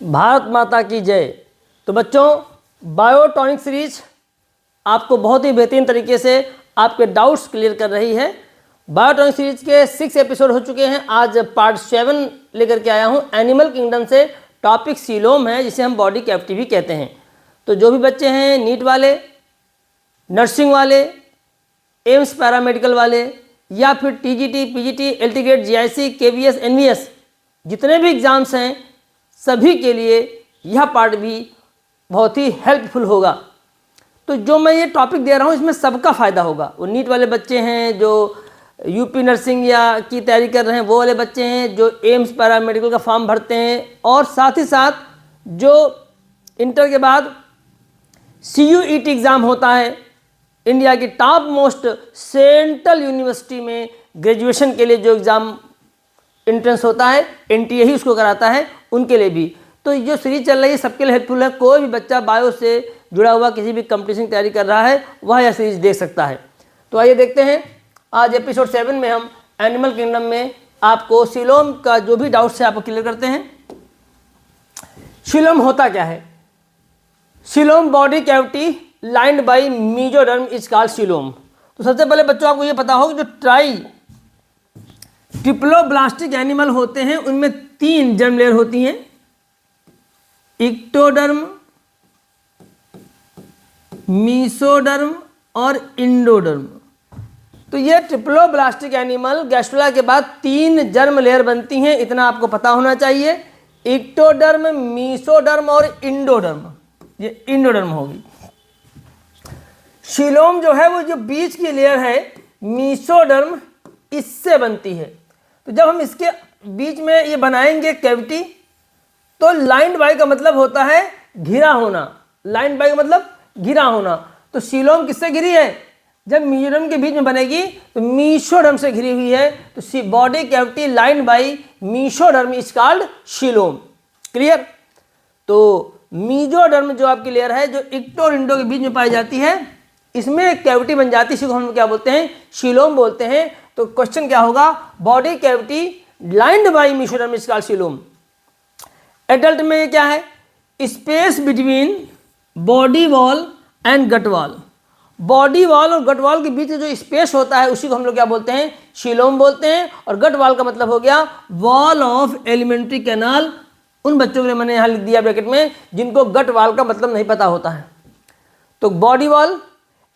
भारत माता की जय। तो बच्चों, बायोटॉनिक सीरीज आपको बहुत ही बेहतरीन तरीके से आपके डाउट्स क्लियर कर रही है। बायोटॉनिक सीरीज के 6 एपिसोड हो चुके हैं। आज पार्ट 7 लेकर के आया हूं। एनिमल किंगडम से टॉपिक सीलोम है, जिसे हम बॉडी कैविटी भी कहते हैं। तो जो भी बच्चे हैं नीट वाले, नर्सिंग वाले, एम्स पैरामेडिकल वाले, या फिर TGT, PGT, LT grade, GIC, KVS, NVS, जितने भी एग्ज़ाम्स हैं सभी के लिए यह पार्ट भी बहुत ही हेल्पफुल होगा। तो जो मैं ये टॉपिक दे रहा हूँ इसमें सबका फ़ायदा होगा। वो नीट वाले बच्चे हैं जो यूपी नर्सिंग या की तैयारी कर रहे हैं, वो वाले बच्चे हैं जो एम्स पैरामेडिकल का फॉर्म भरते हैं, और साथ ही साथ जो इंटर के बाद CUET एग्ज़ाम होता है, इंडिया की टॉप मोस्ट सेंट्रल यूनिवर्सिटी में ग्रेजुएशन के लिए जो एग्ज़ाम एंट्रेंस होता है, NTA ही उसको कराता है, उनके लिए भी। तो जो सीरीज चल रही है सबके लिए हेल्पफुल है। कोई भी बच्चा बायो से जुड़ा हुआ किसी भी कंपटीशन की तैयारी कर रहा है वह यह सीरीज देख सकता है। तो आइए देखते हैं। आज एपिसोड 7 में हम एनिमल किंगडम में आपको सीलोम का जो भी डाउट्स है आपको क्लियर करते हैं। सीलोम होता क्या है? Coelom body cavity lined by mesoderm is called coelom. तो सबसे पहले बच्चों आपको ये पता होगा जो ट्रिप्लोब्लास्टिक एनिमल होते हैं उनमें 3 जर्म लेयर होती हैं, इक्टोडर्म, मीसोडर्म और इंडोडर्म। तो ये ट्रिप्लोब्लास्टिक एनिमल गैस्ट्रोला के बाद 3 जर्म लेयर बनती हैं, इतना आपको पता होना चाहिए। इक्टोडर्म, मीसोडर्म और इंडोडर्म। ये इंडोडर्म होगी। सीलोम जो है वो जो बीच की लेयर है मीसोडर्म, इससे बनती है। तो जब हम इसके बीच में ये बनाएंगे कैविटी, तो लाइंड बाई का मतलब होता है घिरा होना। लाइंड बाई का मतलब घिरा होना। तो सीलोम किससे घिरी है? जब मीसोडर्म के बीच में बनेगी तो मीसोडर्म से घिरी हुई है। तो body cavity lined by mesoderm is called coelom. Clear? तो मीजोडर्म जो आपकी लेयर है जो इक्टो और इंडो के बीच में पाई जाती है, इसमें एक कैविटी बन जाती है, इसी को हम क्या बोलते हैं? सीलोम बोलते हैं। तो क्वेश्चन क्या होगा? Body cavity lined by mesoderm is called coelom. Adult में ये क्या है? Space between body wall and gut wall. Body wall और गट वॉल के बीच में जो स्पेस होता है उसी को हम लोग क्या बोलते हैं? सीलोम बोलते हैं। और गट वॉल का मतलब हो गया वॉल ऑफ एलिमेंट्री कैनाल। उन बच्चों के लिए मैंने यहाँ लिख दिया ब्रैकेट में जिनको गट वॉल का मतलब नहीं पता होता है। तो बॉडी वॉल,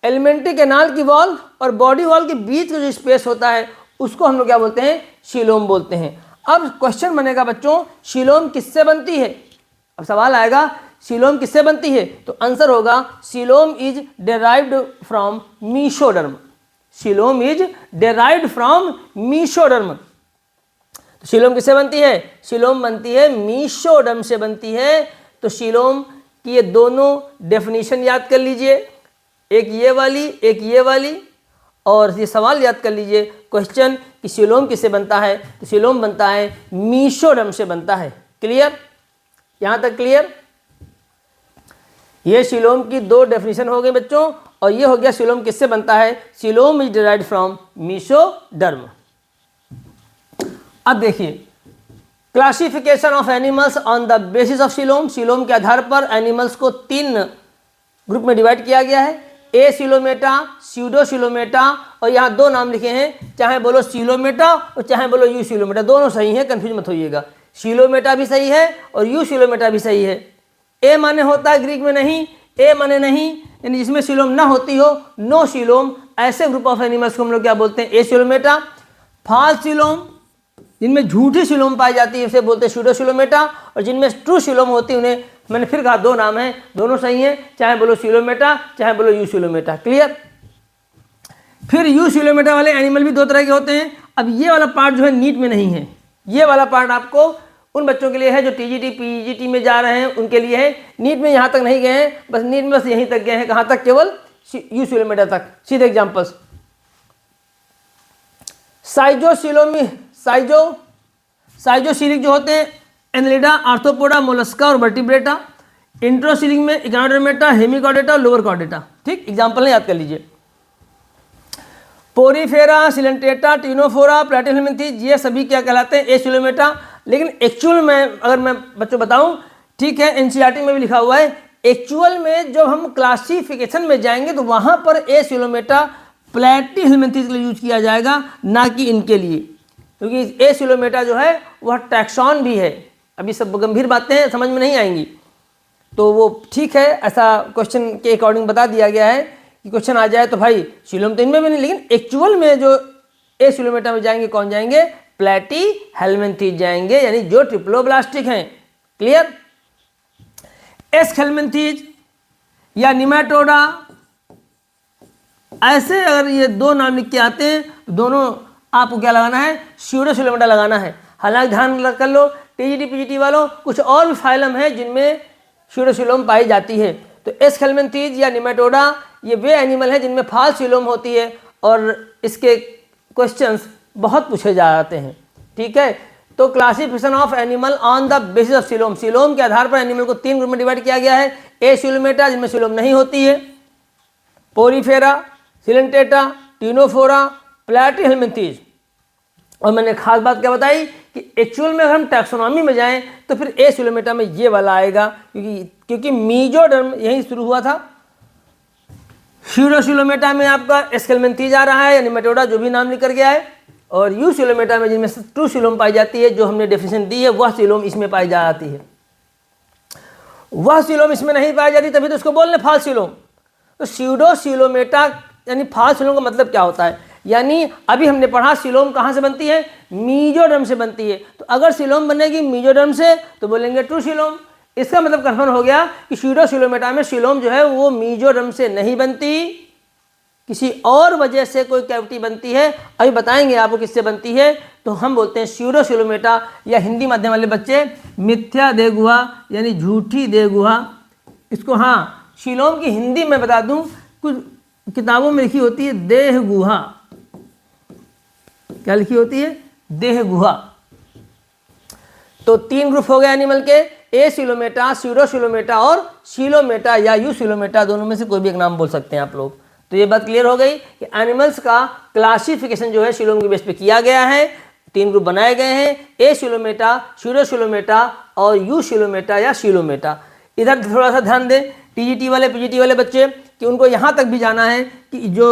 एलिमेंट्री कैनाल की वॉल और बॉडी वॉल के बीच का जो स्पेस होता है उसको हम लोग क्या बोलते हैं? सीलोम बोलते हैं। अब क्वेश्चन बनेगा बच्चों, सीलोम किससे बनती है? अब सवाल आएगा सीलोम किससे बनती है? तो आंसर होगा coelom is derived from mesoderm. Coelom is derived from mesoderm. तो सीलोम किससे बनती है? सीलोम बनती है मीसोडर्म से बनती है। तो सीलोम की ये दोनों डेफिनेशन याद कर लीजिए, एक ये वाली, एक ये वाली, और ये सवाल याद कर लीजिए क्वेश्चन कि सीलोम किससे बनता है? तो सीलोम बनता है मीसोडर्म से बनता है। क्लियर? यहाँ तक क्लियर? ये सीलोम की 2 डेफिनेशन हो गई बच्चों, और ये हो गया सीलोम किससे बनता है? Coelom is derived from mesoderm. अब देखिए classification of animals on the basis of coelom. Coelom के आधार पर एनिमल्स को 3 ग्रुप में डिवाइड किया गया है, ए सीलोमेटा, स्यूडो सीलोमेटा, और यहाँ 2 नाम लिखे हैं, चाहे बोलो सीलोमेटा और चाहे बोलो यू सीलोमेटा, दोनों सही हैं, कंफ्यूज मत होइएगा। सीलोमेटा भी सही है और यू सीलोमेटा भी सही है। ए माने होता है ग्रीक में नहीं, ए माने नहीं, यानी जिसमें सीलोम ना होती हो, नो सीलोम। ऐसे ग्रुप ऑफ एनिमल्स को हम लोग क्या बोलते हैं? ए सीलोमेटा। फॉल्स सीलोम, जिनमें झूठी सीलोम पाई जाती है, उसे बोलते हैं स्यूडो सीलोमेटा, और जिनमें ट्रू सीलोम होती है उन्हें, मैंने फिर कहा 2 नाम हैं, दोनों सही हैं, चाहे बोलो सीलोमेटा चाहे बोलो यू सीलोमेटा। क्लियर? फिर यू सीलोमेटा वाले एनिमल भी 2 तरह के होते हैं। अब ये वाला पार्ट जो है नीट में नहीं है, ये वाला पार्ट आपको उन बच्चों के लिए है जो टीजीटी पीजीटी में जा रहे हैं, उनके लिए है। नीट में यहाँ तक नहीं गए हैं, बस नीट में बस यहीं तक गए हैं। कहाँ तक? केवल यू सीलोमेटा तक। सीधे एग्जाम्पल्स, साइजोसीलिक जो होते हैं एनलिडा, आर्थ्रोपोडा, मोलस्का और वर्टिब्रेटा। इंट्रोसीलिक में इग्नाडोर्मेटा, हेमिकॉर्डेटा, लोअर कॉर्डेटा। ठीक, एग्जाम्पल नहीं याद कर लीजिए। पोरीफेरा, सिलेंट्रेटा, टिनोफोरा, प्लेटिनहेलमिंथी, ये सभी क्या कहलाते हैं? ए सीलोमेटा। लेकिन एक्चुअल में अगर मैं बच्चों बताऊं ठीक है, एनसीईआरटी में भी लिखा हुआ है। एक्चुअल में जब हम क्लासिफिकेशन में जाएंगे तो वहां पर एसिलोमेटा प्लैटीहेल्मिन्थीज के लिए यूज किया जाएगा, ना कि इनके लिए, क्योंकि एसिलोमेटा जो है वह टैक्सॉन भी है। अभी सब गंभीर बातें हैं, समझ में नहीं आएंगी, तो वो ठीक है, ऐसा क्वेश्चन के अकॉर्डिंग बता दिया गया है कि क्वेश्चन आ जाए तो भाई सीलोम तो इनमें भी नहीं, लेकिन एक्चुअल में जो एसिलोमेटा में जाएंगे कौन जाएंगे, प्लैटीहेल्मिन्थीज जाएंगे, यानी जो ट्रिप्लोब्लास्टिक हैं। क्लियर। एस्केल्मिन्थीज या निमेटोडा, ऐसे अगर ये दो नाम लिख के आते हैं तो दोनों आपको क्या लगाना है, स्यूडोसिलोमेटा लगाना है। हालांकि ध्यान कर लो टीजीटी पीजीटी वालों, कुछ और भी फाइलम है जिनमें स्यूडोसिलोम पाई जाती है। तो एस्केल्मिन्थीज या निमेटोडा ये वे एनिमल हैं जिनमें फाल्स सिलोम होती है, और इसके क्वेश्चंस बहुत पूछे जाते हैं। ठीक है, तो classification of animal on the basis of coelom, coelom के आधार पर एनिमल को 3 ग्रुप में डिवाइड किया गया है। एसिलोमेटा जिनमें सिलोम नहीं होती है, पोरीफेरा, सिलेंटेटा, टीनोफोरा, प्लैटीहेल्मिन्थीज। और मैंने खास बात क्या बताई कि एक्चुअल में अगर हम टैक्सोनॉमी में जाएं तो फिर एसिलोमेटा में ये वाला आएगा, क्योंकि मीजोडर्म यहीं शुरू हुआ था। स्यूडोसिलोमेटा में आपका एस्केल्मिन्थीज आ रहा है या निमेटोडा, जो भी नाम निकल गया है, और यूसिलोमेटा में जिनमें ट्रू सिलोम पाई जाती है, जो हमने डेफिनेशन दी है, वह सिलोम इसमें पाई जाती है। वह सिलोम इसमें नहीं पाई जाती, तभी तो उसको बोल रहे फाल्स सिलोम। तो स्यूडोसिलोमेटा यानी फाल्स सिलोम का मतलब क्या होता है, यानी अभी हमने पढ़ा सिलोम कहाँ से बनती है, मीजोडर्म से बनती है। तो अगर सिलोम बनेगी मीजोडर्म से तो बोलेंगे ट्रू सिलोम। इसका मतलब कन्फर्म हो गया कि स्यूडोसिलोमेटा में सिलोम जो है वो मीजोडर्म से नहीं बनती, किसी और वजह से कोई कैविटी बनती है। अभी बताएंगे आपको किससे बनती है। तो हम बोलते हैं स्यूडोसिलोमेटा, या हिंदी माध्यम वाले बच्चे मिथ्या देह गुहा यानी झूठी देह गुहा। इसको हाँ, सिलोम की हिंदी में बता दूं, कुछ किताबों में लिखी होती है देह गुहा। क्या लिखी होती है, देह गुहा। तो 3 ग्रुप हो गए एनिमल के, एसिलोमेटा, स्यूडोसिलोमेटा और सिलोमेटा या यूसिलोमेटा, दोनों में से कोई भी एक नाम बोल सकते हैं आप लोग। तो ये बात क्लियर हो गई कि एनिमल्स का क्लासिफिकेशन जो है सिलोम के बेस पे किया गया है। 3 ग्रुप बनाए गए हैं, एसिलोमेटा, स्यूडोसिलोमेटा और यूसिलोमेटा या सिलोमेटा। इधर थोड़ा सा ध्यान दें टीजीटी वाले पीजीटी वाले बच्चे, कि उनको यहाँ तक भी जाना है कि जो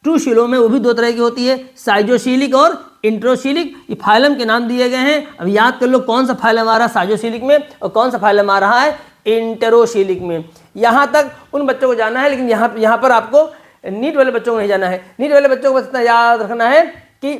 ट्रू सिलोम है वो भी 2 तरह की होती है, साइजोसिलिक और इंट्रोसिलिक। ये फाइलम के नाम दिए गए हैं। अब याद कर लो कौन सा फाइलम आ रहा है साइजोसिलिक में और कौन सा फाइलम आ रहा है इंटेरोसिलिक में। यहाँ तक उन बच्चों को जाना है, लेकिन यहाँ पर आपको नीट वाले बच्चों को नहीं जाना है। नीट वाले बच्चों को बस इतना याद रखना है कि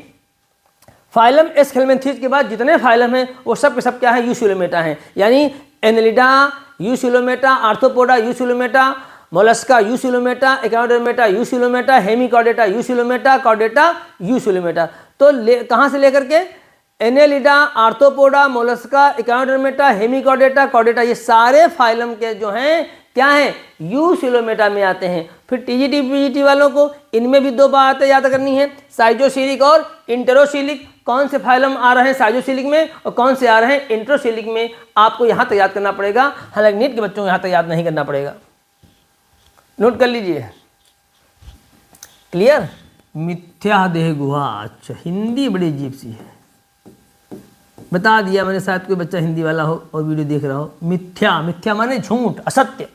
फाइलम एस्केल्मिन्थीज के बाद जितने फाइलम हैं वो सब के सब क्या है, यूसिलोमेटा हैं। यानी Annelida eucoelomata, Arthropoda eucoelomata, Mollusca eucoelomata, Echinodermata eucoelomata, Hemichordata eucoelomata, Chordata eucoelomata. तो कहाँ से लेकर के Annelida, Arthropoda, Mollusca, Echinodermata, Hemichordata, Chordata, ये सारे फाइलम के जो हैं क्या हैं, यूसिलोमेटा में आते हैं। फिर टीजीटी पीजीटी वालों को इनमें भी 2 बातें याद करनी है, साइजोसिलिक और इंटेरोसिलिक। कौन से फाइलम आ रहे हैं साइजोसिलिक में और कौन से आ रहे हैं इंट्रोसिलिक में, आपको यहाँ तक याद करना पड़ेगा। हालांकि नीट के बच्चों को यहाँ तक याद नहीं करना पड़ेगा, नोट कर लीजिए। क्लियर। मिथ्या देह गुहा, अच्छा हिंदी बड़ी अजीब सी है, बता दिया मैंने, शायद कोई बच्चा हिंदी वाला हो और वीडियो देख रहा हो। मिथ्या, मिथ्या माने झूठ, असत्य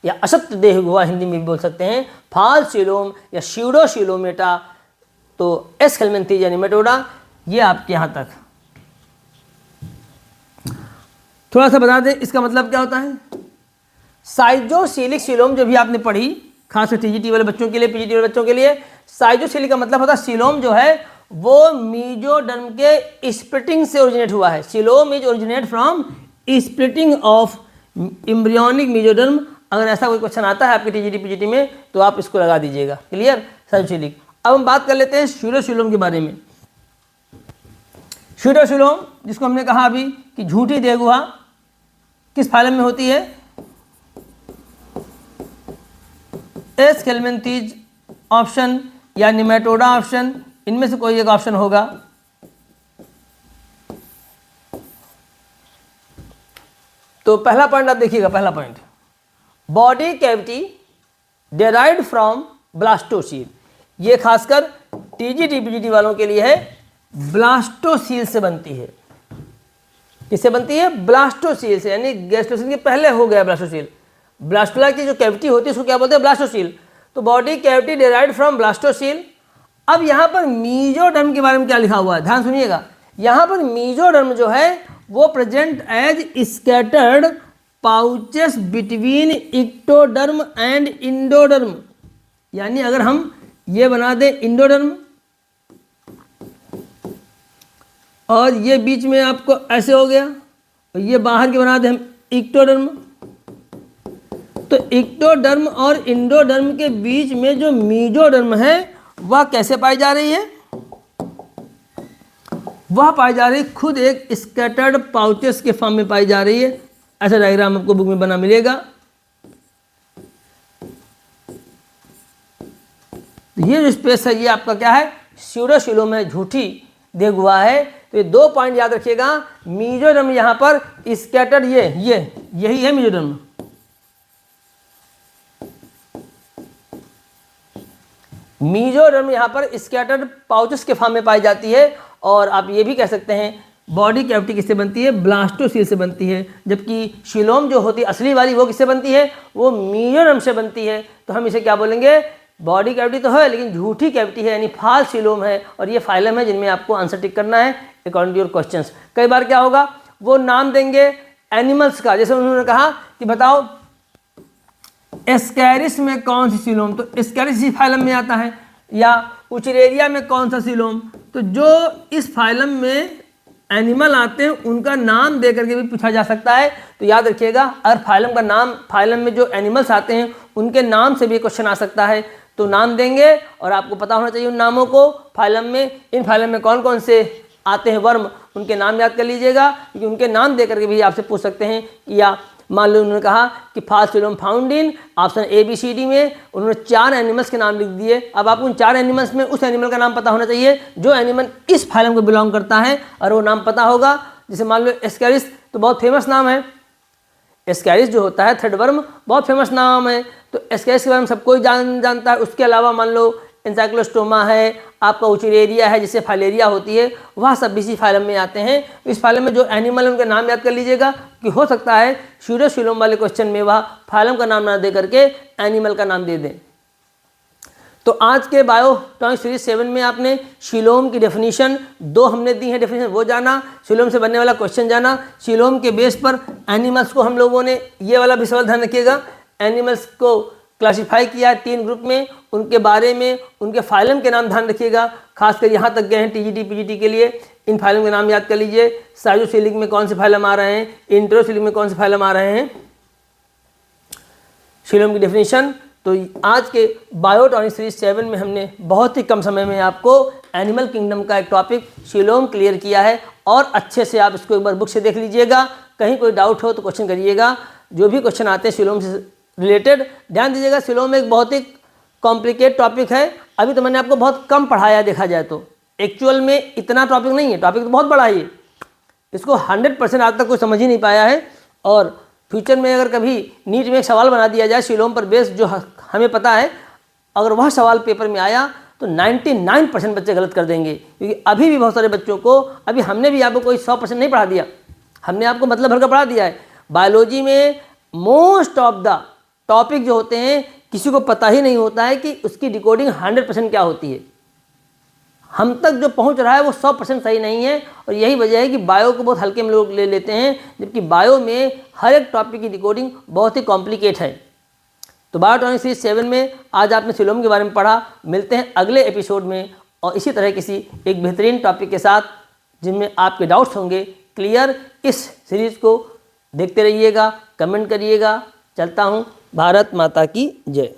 या असत्य देह गुहा हिंदी में भी बोल सकते हैं। फाल्स सिलोम या स्यूडोसिलोमेटा, तो एस्केल्मिन्थीज या निमेटोडा, ये आपके यहाँ तक। थोड़ा सा बता दें इसका मतलब क्या होता है। साइजोसिलिक सिलोम जो भी आपने पढ़ी, खासकर टीजीटी वाले बच्चों के लिए, पीजीटी वाले बच्चों के लिए, साइजोसिलिक का मतलब होता है सिलोम जो है वो मीजोडर्म के स्प्लिटिंग से ओरिजिनेट हुआ है। Coelom is originate from splitting of embryonic mesoderm. अगर ऐसा कोई क्वेश्चन आता है आपके टीजीटी पीजीटी में तो आप इसको लगा दीजिएगा। क्लियर, साइजोसिलिक। अब हम बात कर लेते हैं स्यूडोसिलोम के बारे में। स्यूडोसिलोम जिसको हमने कहा अभी कि झूठी देह गुहा, किस फाइलम में होती है, एस्केल्मिन्थीज ऑप्शन या निमेटोडा ऑप्शन, इनमें से कोई एक ऑप्शन होगा। तो पहला पॉइंट आप देखिएगा, पहला point, body cavity derived from blastocoel. ये खासकर टीजीटी पीजीटी वालों के लिए है, ब्लास्टोसील से बनती है। किससे बनती है? ब्लास्टोसील से, यानी गैस्ट्रोसील के पहले हो गया ब्लास्टोसील। ब्लास्टुला की जो कैविटी होती है उसको क्या बोलते हैं? ब्लास्टोसील। तो body cavity derived from blastocoel. अब यहाँ पर मीजोडर्म के बारे में क्या लिखा हुआ है, ध्यान सुनिएगा। यहाँ पर मीजोडर्म जो है वो present as scattered pouches between ectoderm and endoderm. यानी अगर हम ये बना दें इंडोडर्म और ये बीच में आपको ऐसे हो गया, और ये बाहर के बना दें हम इक्टोडर्म, तो इक्टोडर्म और इंडोडर्म के बीच में जो मीजोडर्म है वह कैसे पाई जा रही है? वह पाई जा रही खुद एक स्कैटर्ड पाउचेस के फॉर्म में पाई जा रही है। ऐसा डायग्राम आपको बुक में बना मिलेगा। तो ये जो स्पेस है ये आपका क्या है? स्यूडोसिलोम है, झूठी देख हुआ है। तो ये 2 पॉइंट याद रखिएगा। मीजोडर्म यहाँ पर स्कैटर्ड, यही है मीजोडर्म। मीजोडर्म यहाँ पर स्कैटर्ड पाउचेस के फॉर्म में पाई जाती है। और आप ये भी कह सकते हैं बॉडी कैविटी किससे बनती है? ब्लास्टोसील से बनती है। जबकि शिलोम जो होती है असली वाली वो किससे बनती है? वो मीजोडर्म से बनती है। तो हम इसे क्या बोलेंगे? बॉडी कैविटी तो है लेकिन झूठी कैविटी है, यानी फाल्स शिलोम है। और ये फाइलम है जिनमें आपको आंसर टिक करना है अकॉर्डिंग टू योर क्वेश्चंस। कई बार क्या होगा, वो नाम देंगे एनिमल्स का, जैसे उन्होंने कहा कि बताओ एस्कैरिस में कौन सी सिलोम, तो एस्कैरिस इसी फाइलम में आता है। या उचरेरिया में कौन सा सिलोम, तो जो इस फाइलम में एनिमल आते हैं उनका नाम दे करके भी पूछा जा सकता है। तो याद रखिएगा, अगर फाइलम का नाम, फाइलम में जो एनिमल्स आते हैं उनके नाम से भी क्वेश्चन आ सकता है। तो नाम देंगे और आपको पता होना चाहिए उन नामों को। फाइलम में, इन फाइलम में कौन कौन से आते हैं वर्म, उनके नाम याद कर लीजिएगा, क्योंकि उनके नाम दे करके भी आपसे पूछ सकते हैं। या मान लो उन्होंने कहा कि fast film found in option ABCD में, उन्होंने 4 एनिमल्स के नाम लिख दिए। अब आपको उन 4 एनिमल्स में उस एनिमल का नाम पता होना चाहिए जो एनिमल इस फाइलम को बिलोंग करता है, और वो नाम पता होगा। जैसे मान लो एस्कैरिस, तो बहुत फेमस नाम है। एस्कैरिस जो होता है थ्रेडवर्म, बहुत फेमस नाम है। तो एस्कैरिस के बारे में सब कोई जानता है। उसके अलावा मान लो एंसाइक्लोस्टोमा है, आपका उचरेरिया है जिससे फाइलेरिया होती है, वह सब इसी फाइलम में आते हैं। इस फाइलम में जो एनिमल है उनका नाम याद कर लीजिएगा, कि हो सकता है स्यूडोसिलोम वाले क्वेश्चन में वह फाइलम का नाम ना दे करके एनिमल का नाम दे दें। तो आज के बायो टॉनिक सीरीज 7 में आपने शिलोम की डेफिनेशन 2 हमने दी है, डेफिनेशन वो जाना, शिलोम से बनने वाला क्वेश्चन जाना। शिलोम के बेस पर एनिमल्स को हम लोगों ने, ये वाला भी सवाल ध्यान रखिएगा, एनिमल्स को क्लासिफाई किया 3 ग्रुप में, उनके बारे में, उनके फाइलम के नाम ध्यान रखिएगा। खासकर यहाँ तक गए हैं TGT PGT के लिए, इन फाइलम के नाम याद कर लीजिए। साइजोसिलिक में कौन से फाइलम आ रहे हैं, इंट्रोसिलिक में कौन से फाइलम आ रहे हैं, शिलोम की डेफिनेशन। तो आज के बायोटॉनिक सीरीज 7 में हमने बहुत ही कम समय में आपको एनिमल किंगडम का एक टॉपिक शिलोम क्लियर किया है। और अच्छे से आप इसको एक बार बुक से देख लीजिएगा। कहीं कोई डाउट हो तो क्वेश्चन करिएगा। जो भी क्वेश्चन आते हैं शिलोम से रिलेटेड, ध्यान दीजिएगा। शिलोम एक बहुत ही कॉम्प्लिकेट टॉपिक है। अभी तो मैंने आपको बहुत कम पढ़ाया, देखा जाए तो एक्चुअल में इतना टॉपिक नहीं है, टॉपिक तो बहुत बड़ा है। इसको 100% आज तक कोई समझ ही नहीं पाया है। और फ्यूचर में अगर कभी नीट में एक सवाल बना दिया जाए शिलोम पर बेस, जो हमें पता है, अगर वह सवाल पेपर में आया तो 99% बच्चे गलत कर देंगे। क्योंकि अभी भी बहुत सारे बच्चों को, अभी हमने भी आपको कोई 100% नहीं पढ़ा दिया, हमने आपको मतलब भर कर पढ़ा दिया है। बायोलॉजी में मोस्ट ऑफ द टॉपिक जो होते हैं किसी को पता ही नहीं होता है कि उसकी डिकोडिंग 100% क्या होती है। हम तक जो पहुंच रहा है वो 100% सही नहीं है। और यही वजह है कि बायो को बहुत हल्के में लोग ले लेते हैं, जबकि बायो में हर एक टॉपिक की डिकोडिंग बहुत ही कॉम्प्लिकेट है। तो बायोटॉनिक सीरीज 7 में आज आपने शिलोम के बारे में पढ़ा। मिलते हैं अगले एपिसोड में और इसी तरह किसी एक बेहतरीन टॉपिक के साथ, जिनमें आपके डाउट्स होंगे क्लियर। इस सीरीज़ को देखते रहिएगा, कमेंट करिएगा। चलता हूँ। भारत माता की जय।